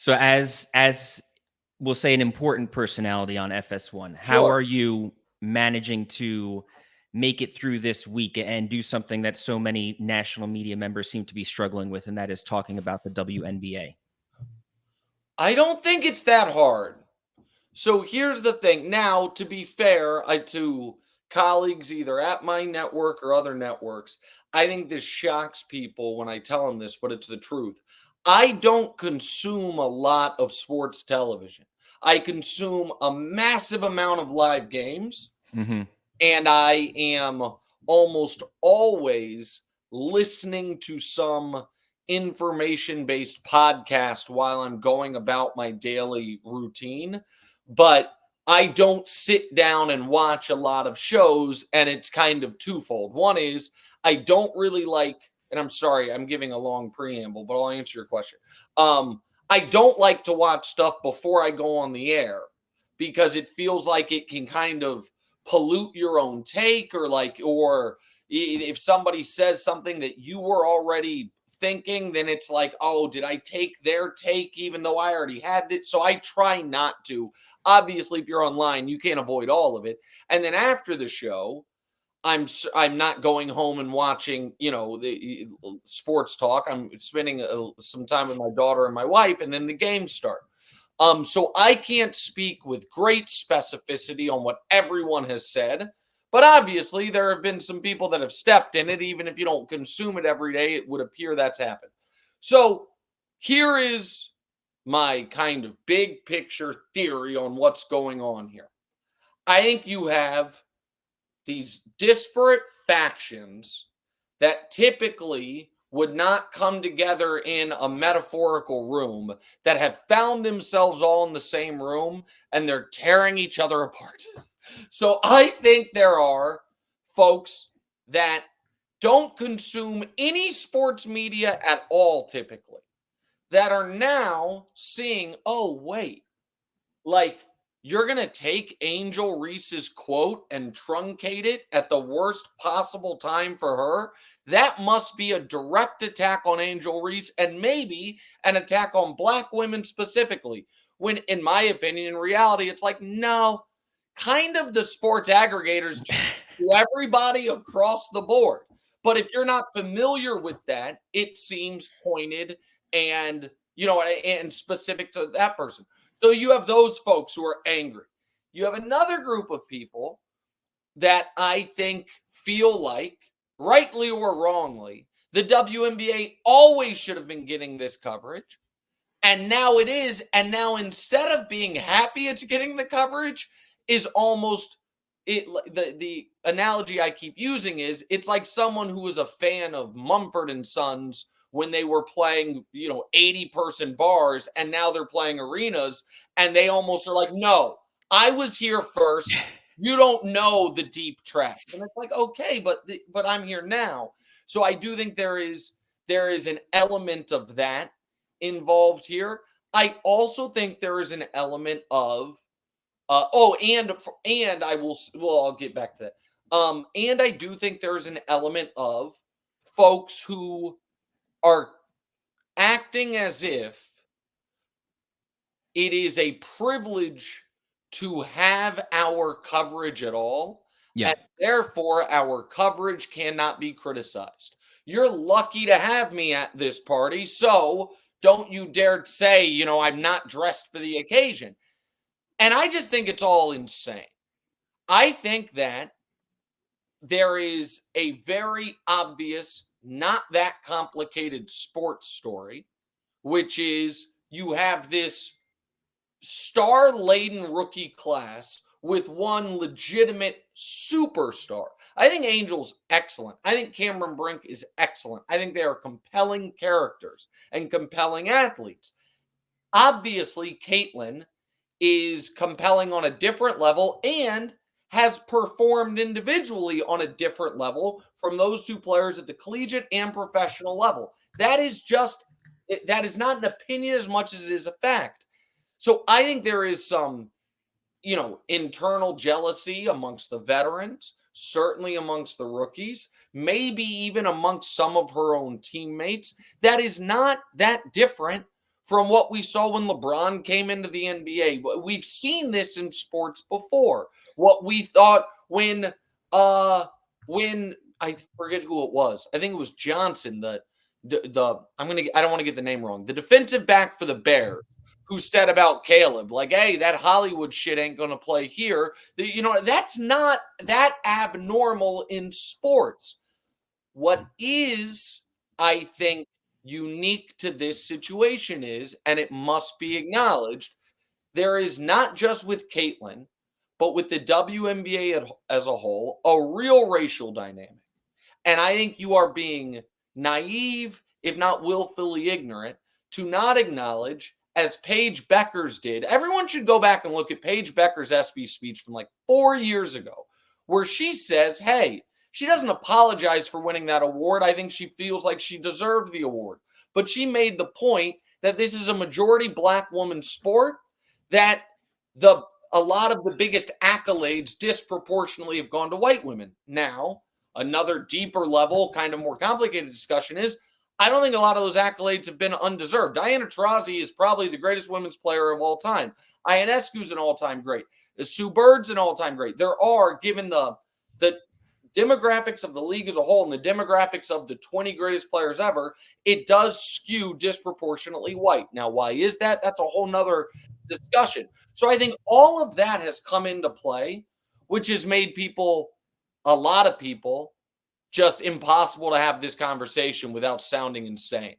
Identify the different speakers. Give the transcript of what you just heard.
Speaker 1: So as we'll say an important personality on FS1, how
Speaker 2: Sure.
Speaker 1: are you managing to make it through this week and do something that so many national media members seem to be struggling with, and that is talking about the WNBA?
Speaker 2: I don't think it's that hard. So here's the thing. Now, to be fair, to colleagues either at my network or other networks, I think this shocks people when I tell them this, but it's the truth. I don't consume a lot of sports television. I consume a massive amount of live games,
Speaker 1: Mhm.
Speaker 2: and I am almost always listening to some information based podcast while I'm going about my daily routine. But I don't sit down and watch a lot of shows, and it's kind of twofold. One is I don't really like, and I'm sorry, I'm giving a long preamble, but I'll answer your question. I don't like to watch stuff before I go on the air because it feels like it can kind of pollute your own take, or if somebody says something that you were already thinking, then it's like, oh, did I take their take even though I already had it? So I try not to. Obviously, if you're online, you can't avoid all of it. And then after the show, I'm not going home and watching, the sports talk. I'm spending some time with my daughter and my wife, and then the games start. So I can't speak with great specificity on what everyone has said, but obviously there have been some people that have stepped in it. Even if you don't consume it every day, it would appear that's happened. So here is my kind of big picture theory on what's going on here. I think you have these disparate factions that typically would not come together in a metaphorical room that have found themselves all in the same room and they're tearing each other apart. So I think there are folks that don't consume any sports media at all typically that are now seeing, oh, wait, like, you're going to take Angel Reese's quote and truncate it at the worst possible time for her? That must be a direct attack on Angel Reese and maybe an attack on Black women specifically. When, in my opinion, in reality, it's like, no, kind of the sports aggregators to everybody across the board. But if you're not familiar with that, it seems pointed and, and specific to that person. So you have those folks who are angry. You have another group of people that I think feel like, rightly or wrongly, the WNBA always should have been getting this coverage. And now it is. And now instead of being happy it's getting the coverage, is almost it. The analogy I keep using is it's like someone who was a fan of Mumford and Sons when they were playing, 80-person bars, and now they're playing arenas, and they almost are like, no, I was here first. You don't know the deep track. And it's like, okay, but I'm here now. So I do think there is an element of that involved here. I also think there is an element of and I will, well, I'll get back to that. And I do think there is an element of folks who are acting as if it is a privilege to have our coverage at all,
Speaker 1: Yeah.
Speaker 2: and therefore our coverage cannot be criticized. You're lucky to have me at this party, so don't you dare say, I'm not dressed for the occasion. And I just think it's all insane. I think that there is a very obvious, not that complicated sports story, which is you have this star laden rookie class with one legitimate superstar. I think Angel's excellent. I think Cameron Brink is excellent. I think they are compelling characters and compelling athletes. Obviously, Caitlin is compelling on a different level and has performed individually on a different level from those two players at the collegiate and professional level. That is not an opinion as much as it is a fact. So I think there is some, internal jealousy amongst the veterans, certainly amongst the rookies, maybe even amongst some of her own teammates. That is not that different from what we saw when LeBron came into the NBA. We've seen this in sports before. What we thought when I forget who it was. I think it was Johnson, I don't want to get the name wrong. The defensive back for the Bears who said about Caleb, like, hey, that Hollywood shit ain't going to play here. That's not that abnormal in sports. What is, I think, unique to this situation is, and it must be acknowledged, there is not just with Caitlin, but with the WNBA as a whole, a real racial dynamic. And I think you are being naive, if not willfully ignorant, to not acknowledge, as Paige Beckers did. Everyone should go back and look at Paige Beckers' ESPY speech from like 4 years ago, where she says, hey, she doesn't apologize for winning that award. I think she feels like she deserved the award. But she made the point that this is a majority Black woman sport, that a lot of the biggest accolades disproportionately have gone to white women. Now, another deeper level, kind of more complicated discussion is, I don't think a lot of those accolades have been undeserved. Diana Taurasi is probably the greatest women's player of all time. Ionescu's an all-time great. Sue Bird's an all-time great. There are, given the demographics of the league as a whole and the demographics of the 20 greatest players ever, it does skew disproportionately white. Now, why is that? That's a whole nother discussion. So I think all of that has come into play, which has made a lot of people, just impossible to have this conversation without sounding insane.